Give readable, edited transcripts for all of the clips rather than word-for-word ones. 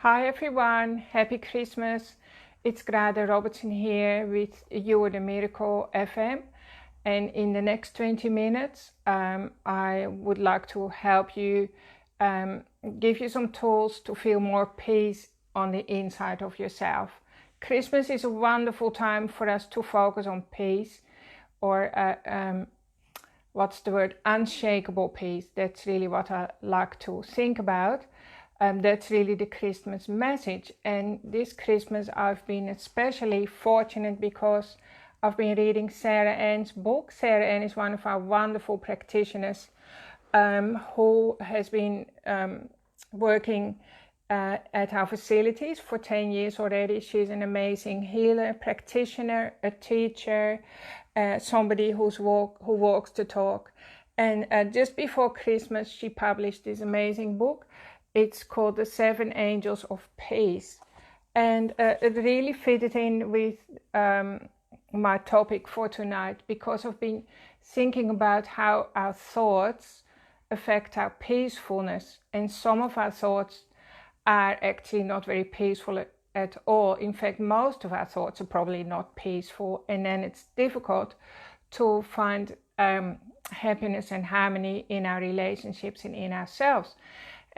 Hi everyone, happy Christmas. It's Grada Robertson here with You Are the Miracle FM, and in the next 20 minutes I would like to help you give you some tools to feel more peace on the inside of yourself. Christmas is a wonderful time for us to focus on peace, or what's the word, unshakable peace. That's really what I like to think about. That's really the Christmas message. And this Christmas I've been especially fortunate because I've been reading Sarah Ann's book. Sarah Ann is one of our wonderful practitioners who has been working at our facilities for 10 years already. She's an amazing healer, practitioner, a teacher, somebody who walks the talk. And just before Christmas she published this amazing book. It's called The 7 Angels of Peace. And it really fitted in with my topic for tonight, because I've been thinking about how our thoughts affect our peacefulness. And some of our thoughts are actually not very peaceful at all. In fact, most of our thoughts are probably not peaceful. And then it's difficult to find happiness and harmony in our relationships and in ourselves.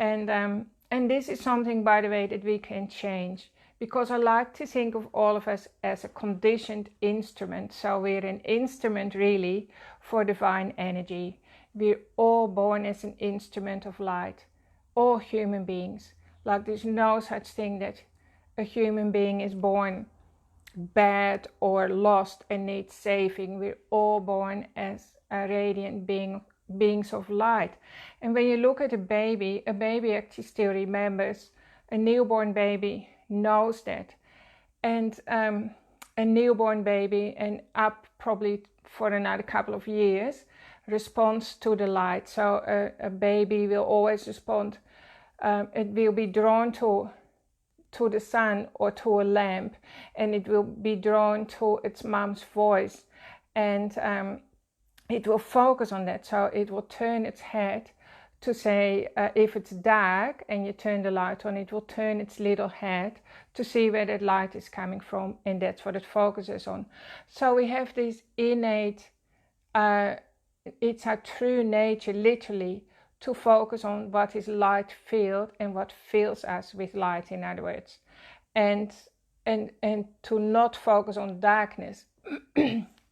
And this is something, by the way, that we can change, because I like to think of all of us as a conditioned instrument. So we're an instrument really for divine energy. We're all born as an instrument of light, all human beings. Like, there's no such thing that a human being is born bad or lost and needs saving. We're all born as a radiant beings of light. And when you look at a baby actually still remembers. A newborn baby knows that. And a newborn baby, and up probably for another couple of years, responds to the light. So a baby will always respond. It will be drawn to the sun or to a lamp, and it will be drawn to its mom's voice, and it will focus on that. So it will turn its head to say, if it's dark and you turn the light on, it will turn its little head to see where that light is coming from, and that's what it focuses on. So we have this innate, it's our true nature literally, to focus on what is light filled and what fills us with light, in other words, and to not focus on darkness.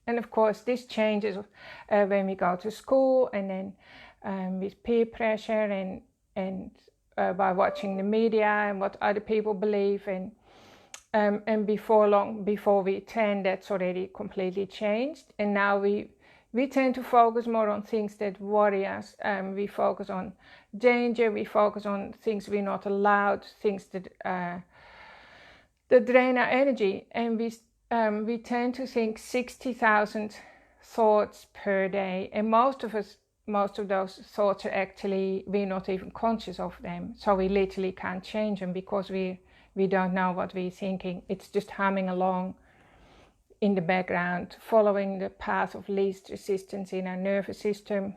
And of course this changes when we go to school, and then with peer pressure and by watching the media and what other people believe, and before long, before we 10, that's already completely changed. And now we tend to focus more on things that worry us. We focus on danger, we focus on things we're not allowed, things that drain our energy. And we tend to think 60,000 thoughts per day, and most of those thoughts are actually, we're not even conscious of them. So we literally can't change them, because we don't know what we're thinking. It's just humming along in the background, following the path of least resistance in our nervous system.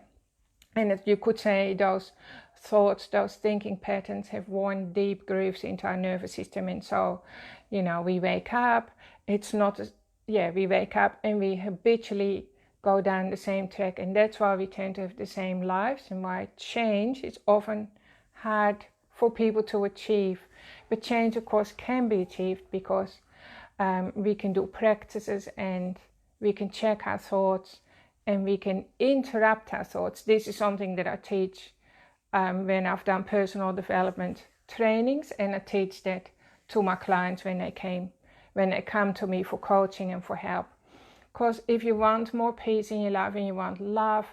And you could say those thoughts, those thinking patterns have worn deep grooves into our nervous system. And so, we wake up, we wake up and we habitually go down the same track. And that's why we tend to have the same lives, and why change is often hard for people to achieve. But change, of course, can be achieved, because we can do practices, and we can check our thoughts, and we can interrupt our thoughts. This is something that I teach when I've done personal development trainings, and I teach that to my clients when they come to me for coaching and for help. Because if you want more peace in your life, and you want love,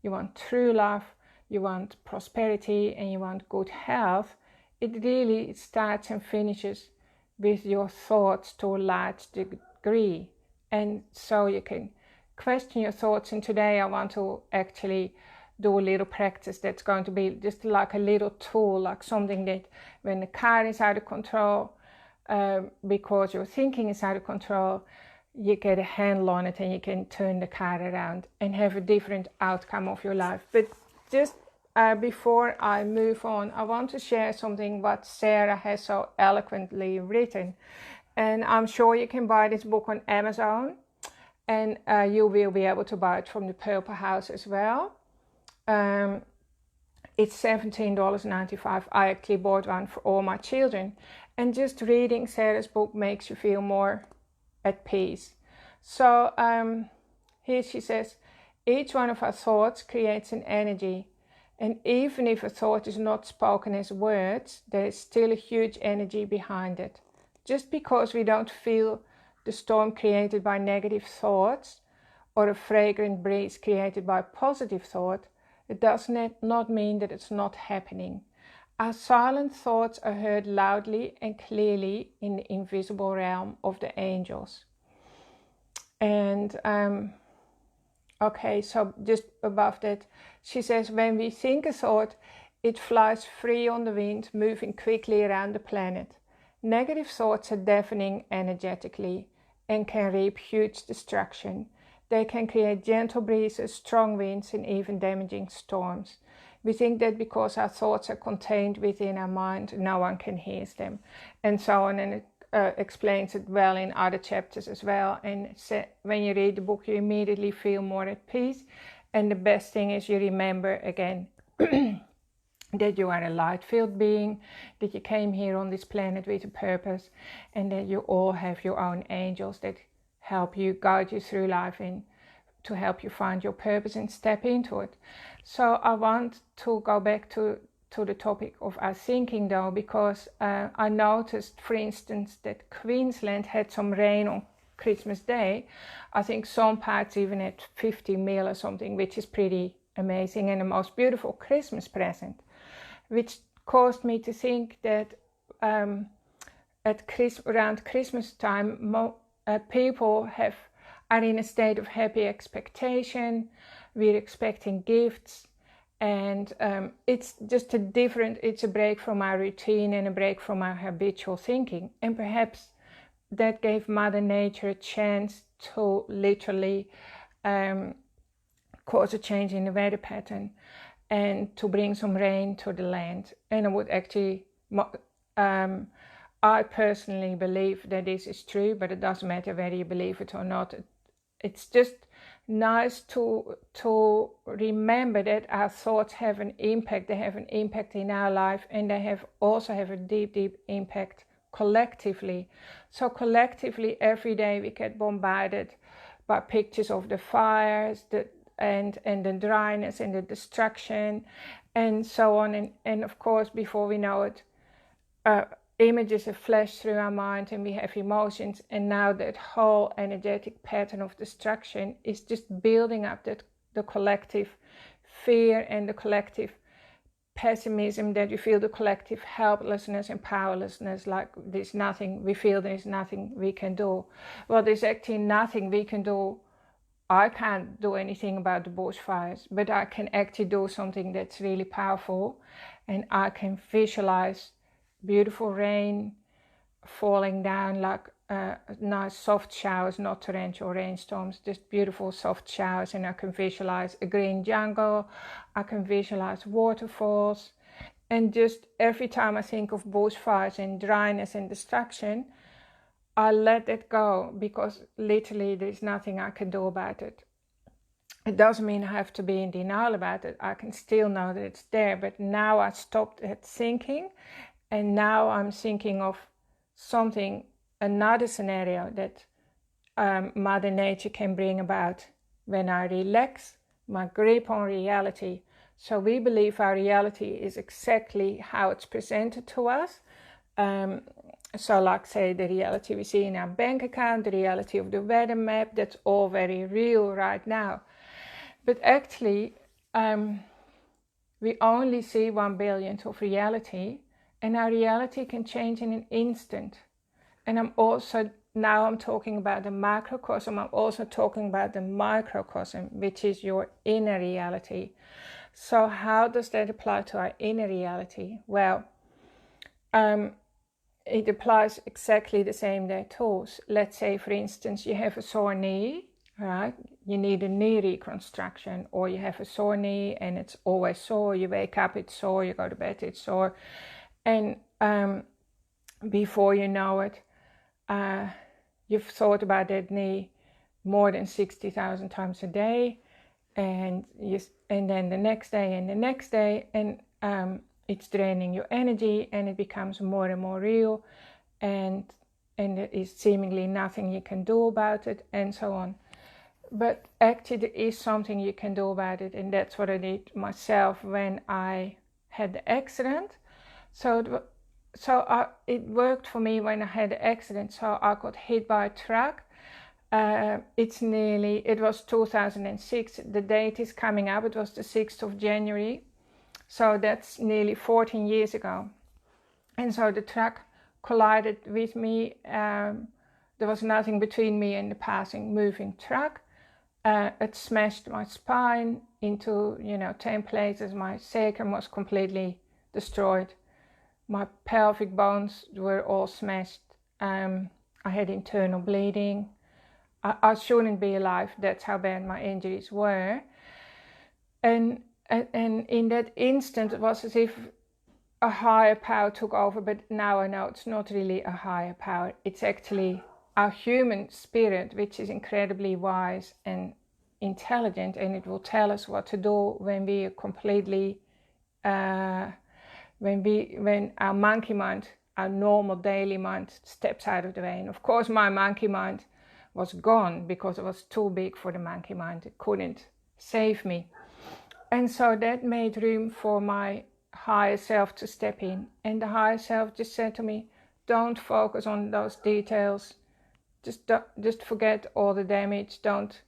you want true love, you want prosperity, and you want good health, it really starts and finishes with your thoughts to a large degree. And so you can question your thoughts. And today I want to actually do a little practice that's going to be just like a little tool, like something that when the car is out of control, because your thinking is out of control, you get a handle on it, and you can turn the car around and have a different outcome of your life. But just before I move on, I want to share something what Sarah has so eloquently written. And I'm sure you can buy this book on Amazon, and you will be able to buy it from the Purple House as well. It's $17.95. I actually bought one for all my children. And just reading Sarah's book makes you feel more at peace. So here she says, each one of our thoughts creates an energy. And even if a thought is not spoken as words, there is still a huge energy behind it. Just because we don't feel the storm created by negative thoughts or a fragrant breeze created by positive thought, it does not mean that it's not happening. Our silent thoughts are heard loudly and clearly in the invisible realm of the angels. And okay, so just above that, she says, when we think a thought, it flies free on the wind, moving quickly around the planet. Negative thoughts are deafening energetically and can reap huge destruction. They can create gentle breezes, strong winds, and even damaging storms. We think that because our thoughts are contained within our mind, no one can hear them, and so on. And it explains it well in other chapters as well. And when you read the book, you immediately feel more at peace. And the best thing is you remember again that you are a light-filled being, that you came here on this planet with a purpose, and that you all have your own angels that help you, guide you through life, and to help you find your purpose and step into it. So I want to go back to the topic of our thinking though, because I noticed, for instance, that Queensland had some rain on Christmas Day. I think some parts even had 50 mil or something, which is pretty amazing and the most beautiful Christmas present, which caused me to think that around Christmas time, people are in a state of happy expectation. We're expecting gifts, and it's just it's a break from our routine and a break from our habitual thinking. And perhaps that gave Mother Nature a chance to literally cause a change in the weather pattern and to bring some rain to the land. And I would actually, I personally believe that this is true, but it doesn't matter whether you believe it or not. It's just nice to remember that our thoughts have an impact. They have an impact in our life, and they also have a deep, deep impact collectively. So collectively, every day we get bombarded by pictures of the fires, and the dryness and the destruction, and so on. And of course, before we know it, images have flashed through our mind, and we have emotions, and now that whole energetic pattern of destruction is just building up the collective fear and the collective pessimism, that you feel the collective helplessness and powerlessness, like there's nothing we can do. Well, there's actually nothing we can do. I can't do anything about the bushfires, but I can actually do something that's really powerful, and I can visualize beautiful rain falling down, like nice soft showers, not torrential rainstorms, just beautiful soft showers. And I can visualize a green jungle, I can visualize waterfalls. And just every time I think of bushfires and dryness and destruction, I let it go, because literally there's nothing I can do about it. It doesn't mean I have to be in denial about it. I can still know that it's there, but now I stopped at thinking. And now I'm thinking of another scenario that Mother Nature can bring about when I relax my grip on reality. So we believe our reality is exactly how it's presented to us. So like say the reality we see in our bank account, the reality of the weather map, that's all very real right now. But actually, we only see 1 billionth of reality. And our reality can change in an instant. And I'm talking about the macrocosm. I'm also talking about the microcosm, which is your inner reality. So how does that apply to our inner reality? Well, it applies exactly the same there tools. Let's say, for instance, you have a sore knee. right? You need a knee reconstruction, or you have a sore knee and it's always sore. You wake up, it's sore. You go to bed, it's sore. And before you know it, you've thought about that knee more than 60,000 times a day. And then the next day and the next day, and it's draining your energy, and it becomes more and more real, and there is seemingly nothing you can do about it, and so on. But actually there is something you can do about it, and that's what I did myself when I had the accident. It worked for me when I had the accident. So I got hit by a truck. It was 2006. The date is coming up. It was the 6th of January. So that's nearly 14 years ago. And so the truck collided with me. There was nothing between me and the passing moving truck. It smashed my spine into 10 places. My sacrum was completely destroyed. My pelvic bones were all smashed. I had internal bleeding. I shouldn't be alive. That's how bad my injuries were. And in that instant, it was as if a higher power took over. But now I know it's not really a higher power. It's actually our human spirit, which is incredibly wise and intelligent, and it will tell us what to do when we are completely when our monkey mind, our normal daily mind, steps out of the way. And of course my monkey mind was gone because it was too big for the monkey mind. It couldn't save me. And so that made room for my higher self to step in. And the higher self just said to me, don't focus on those details. Just forget all the damage. Don't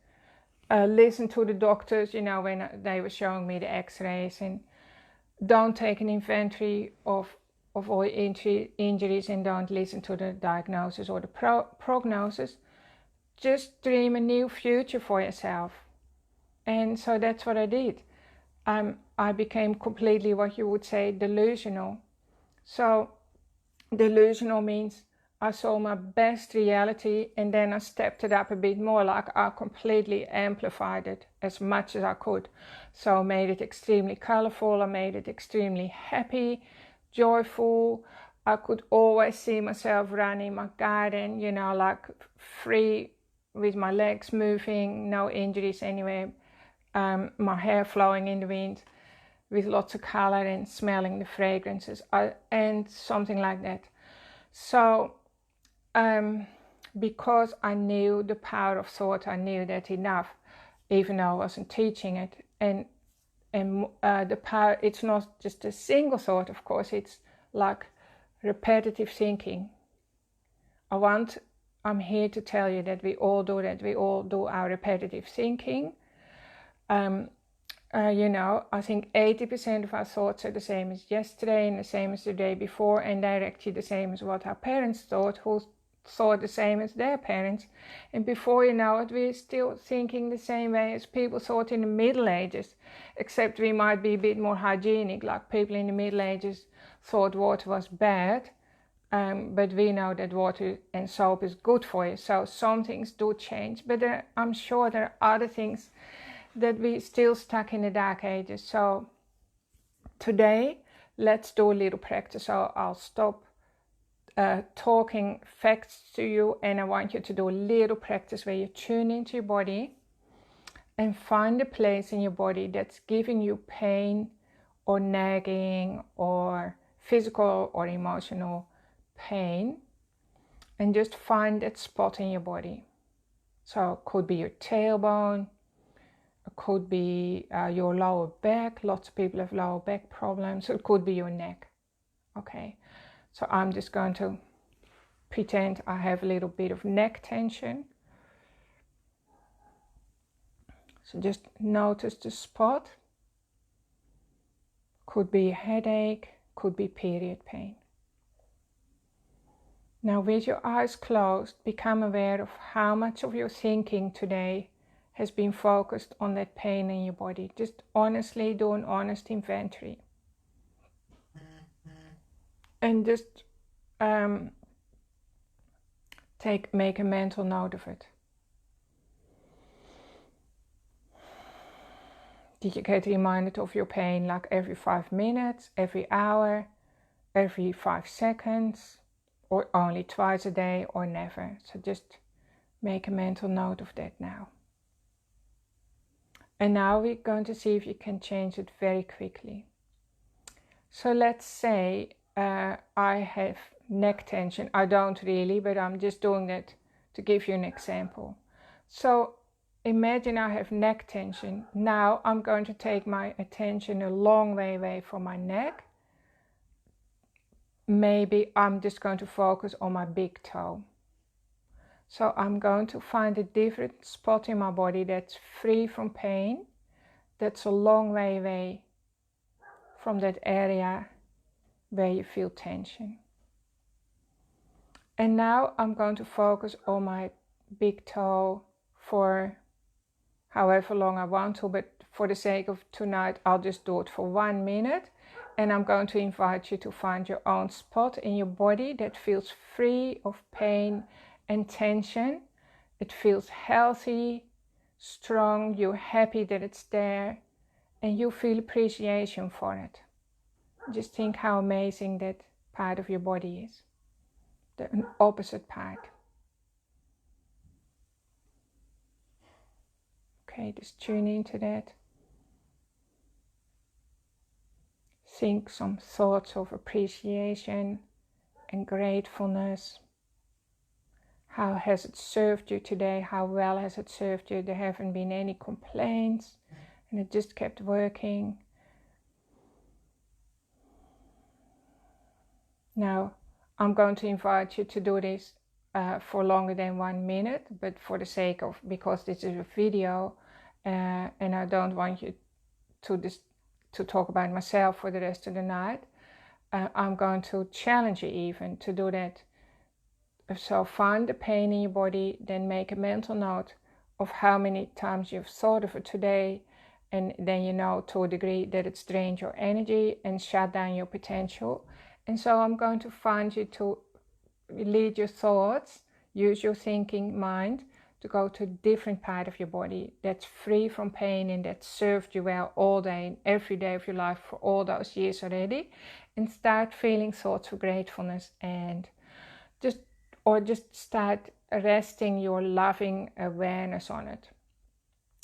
listen to the doctors, when they were showing me the x-rays, and don't take an inventory of all injuries, and don't listen to the diagnosis or the prognosis. Just dream a new future for yourself. And so that's what I did. I became completely, what you would say, delusional. So delusional means I saw my best reality, and then I stepped it up a bit more, like I completely amplified it as much as I could. So I made it extremely colorful, I made it extremely happy, joyful. I could always see myself running my garden, like free, with my legs moving, no injuries anywhere, my hair flowing in the wind, with lots of color and smelling the fragrances, and something like that. So because I knew the power of thought, I knew that enough, even though I wasn't teaching it. And the power, it's not just a single thought, of course, it's like repetitive thinking. I'm here to tell you that we all do that. We all do our repetitive thinking. I think 80% of our thoughts are the same as yesterday and the same as the day before, and they're actually the same as what our parents thought, who thought the same as their parents. And before you know it, we're still thinking the same way as people thought in the Middle Ages, except we might be a bit more hygienic, like people in the Middle Ages thought water was bad, but we know that water and soap is good for you. So some things do change, but I'm sure there are other things that we still stuck in the Dark Ages. So today, let's do a little practice. So I'll stop talking facts to you, and I want you to do a little practice where you tune into your body and find a place in your body that's giving you pain or nagging or physical or emotional pain, and just find that spot in your body. So it could be your tailbone, it could be your lower back. Lots of people have lower back problems. So it could be your neck. Okay, so I'm just going to pretend I have a little bit of neck tension. So just notice the spot. Could be a headache, could be period pain. Now with your eyes closed, become aware of how much of your thinking today has been focused on that pain in your body. Just honestly do an honest inventory. And just make a mental note of it. Did you get reminded of your pain like every 5 minutes, every hour, every 5 seconds, or only twice a day, or never? So just make a mental note of that now. And now we're going to see if you can change it very quickly. So let's say I have neck tension. I don't really, but I'm just doing that to give you an example. So imagine I have neck tension. Now I'm going to take my attention a long way away from my neck. Maybe I'm just going to focus on my big toe. So I'm going to find a different spot in my body that's free from pain, that's a long way away from that area where you feel tension. And now I'm going to focus on my big toe for however long I want to, but for the sake of tonight, I'll just do it for 1 minute. And I'm going to invite you to find your own spot in your body that feels free of pain and tension. It feels healthy, strong, you're happy that it's there, and you feel appreciation for it. Just think how amazing that part of your body is, the opposite part. Okay, just tune into that. Think some thoughts of appreciation and gratefulness. How has it served you today? How well has it served you? There haven't been any complaints and it just kept working. Now, I'm going to invite you to do this for longer than 1 minute, but for the sake of, because this is a video and I don't want you to talk about myself for the rest of the night, I'm going to challenge you even to do that. So find the pain in your body, then make a mental note of how many times you've thought of it today, and then you know to a degree that it's drained your energy and shut down your potential. And so I'm going to find you to lead your thoughts, use your thinking mind to go to a different part of your body that's free from pain and that served you well all day and every day of your life for all those years already, and start feeling thoughts of gratefulness and just start resting your loving awareness on it.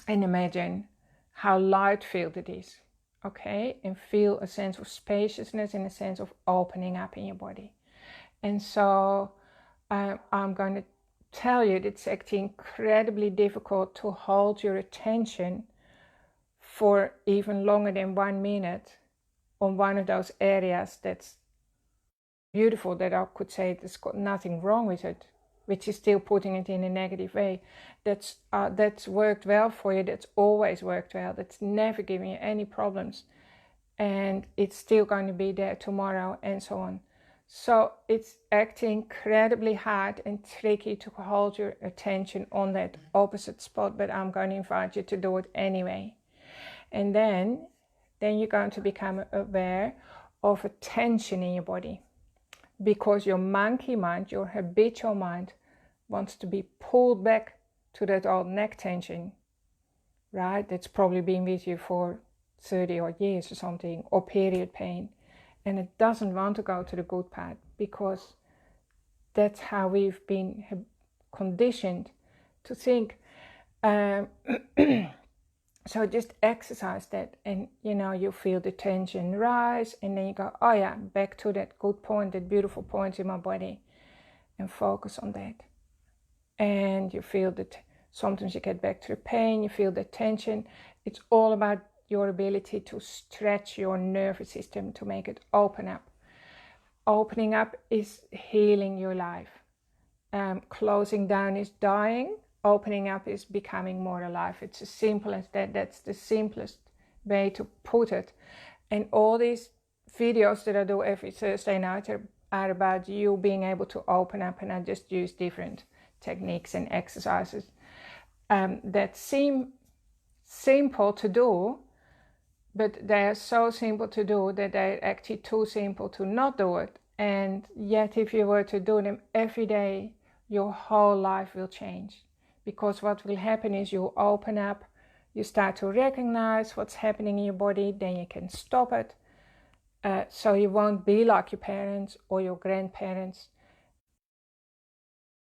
And imagine how light-filled it is, okay? And feel a sense of spaciousness and a sense of opening up in your body. And so I'm going to tell you that it's actually incredibly difficult to hold your attention for even longer than 1 minute on one of those areas that's beautiful, that I could say there's got nothing wrong with it, which is still putting it in a negative way. That's worked well for you, that's always worked well, that's never given you any problems, and it's still going to be there tomorrow, and so on. So it's actually incredibly hard and tricky to hold your attention on that opposite spot, but I'm going to invite you to do it anyway. And then you're going to become aware of a tension in your body, because your monkey mind, your habitual mind, wants to be pulled back to that old neck tension, right? That's probably been with you for 30 odd years or something, or period pain. And it doesn't want to go to the good part, because that's how we've been conditioned to think. So just exercise that, and you feel the tension rise, and then you go, oh yeah, back to that good point, that beautiful point in my body, and focus on that. And you feel that sometimes you get back to the pain, you feel the tension. It's all about your ability to stretch your nervous system to make it open up. Opening up is healing your life. Closing down is dying. Opening up is becoming more alive. It's as simple as that. That's the simplest way to put it. And all these videos that I do every Thursday night are about you being able to open up, and I just use different techniques and exercises that seem simple to do, but they are so simple to do that they're actually too simple to not do it. And yet if you were to do them every day, your whole life will change. Because what will happen is you'll open up, you start to recognize what's happening in your body, then you can stop it. So you won't be like your parents or your grandparents,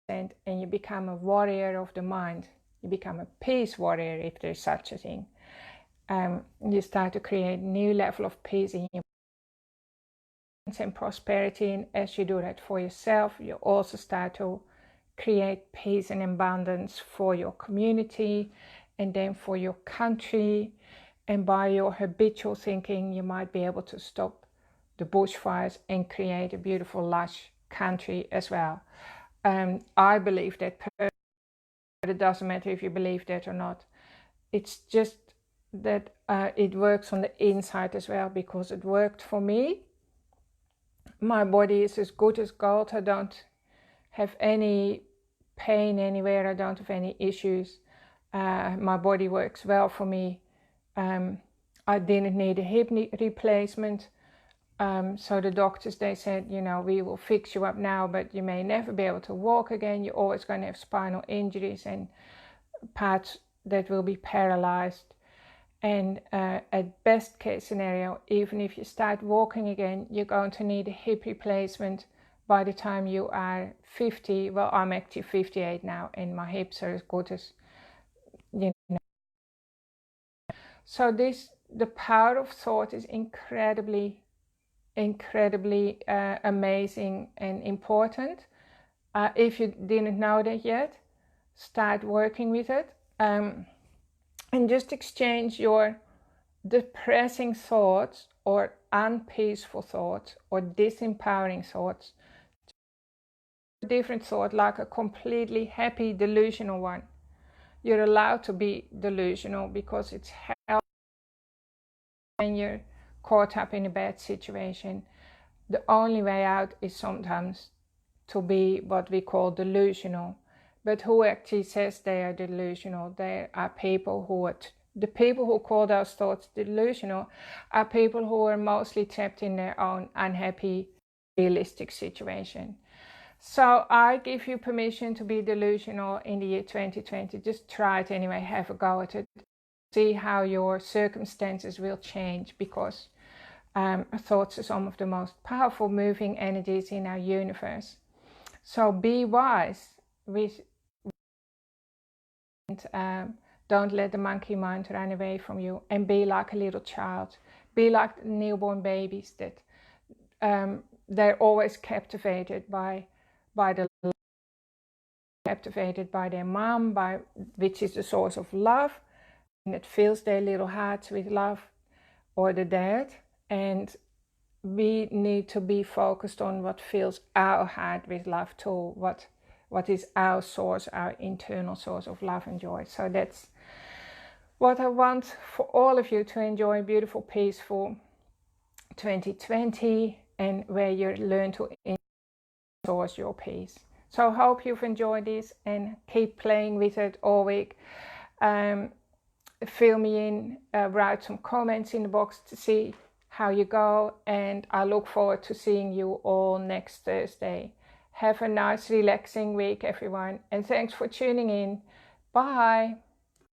and you become a warrior of the mind. You become a peace warrior, if there's such a thing. You start to create a new level of peace in your and prosperity, and as you do that for yourself, you also start to create peace and abundance for your community and then for your country. And by your habitual thinking, you might be able to stop the bushfires and create a beautiful, lush country as well. I believe that, but it doesn't matter if you believe that or not. It's just that it works on the inside as well, because it worked for me. My body is as good as gold. I don't have any pain anywhere. I don't have any issues. My body works well for me. I didn't need a hip replacement. So the doctors, they said, you know, we will fix you up now, but you may never be able to walk again. You're always going to have spinal injuries and parts that will be paralyzed. And at best case scenario, even if you start walking again, you're going to need a hip replacement by the time you are 50. Well, I'm actually 58 now, and my hips are as good as, you know. So the power of thought is incredibly amazing and important. If you didn't know that yet, start working with it. And just exchange your depressing thoughts or unpeaceful thoughts or disempowering thoughts to a different thought, like a completely happy, delusional one. You're allowed to be delusional because it's healthy when you're caught up in a bad situation. The only way out is sometimes to be what we call delusional. But who actually says they are delusional? There are people who are, the people who call those thoughts delusional are people who are mostly trapped in their own unhappy, realistic situation. So I give you permission to be delusional in the year 2020. Just try it anyway, have a go at it. See how your circumstances will change, because thoughts are some of the most powerful moving energies in our universe. So be wise with don't let the monkey mind run away from you, and be like a little child. Be like the newborn babies that they're always captivated by captivated by their mom, which is the source of love, and it fills their little hearts with love, or the dad. And we need to be focused on what fills our heart with love too, what is our source, our internal source of love and joy. So that's what I want for all of you, to enjoy a beautiful, peaceful 2020, and where you learn to source your peace. So I hope you've enjoyed this, and keep playing with it all week. Fill me in, write some comments in the box to see how you go, and I look forward to seeing you all next Thursday. Have a nice, relaxing week, everyone, and thanks for tuning in. Bye.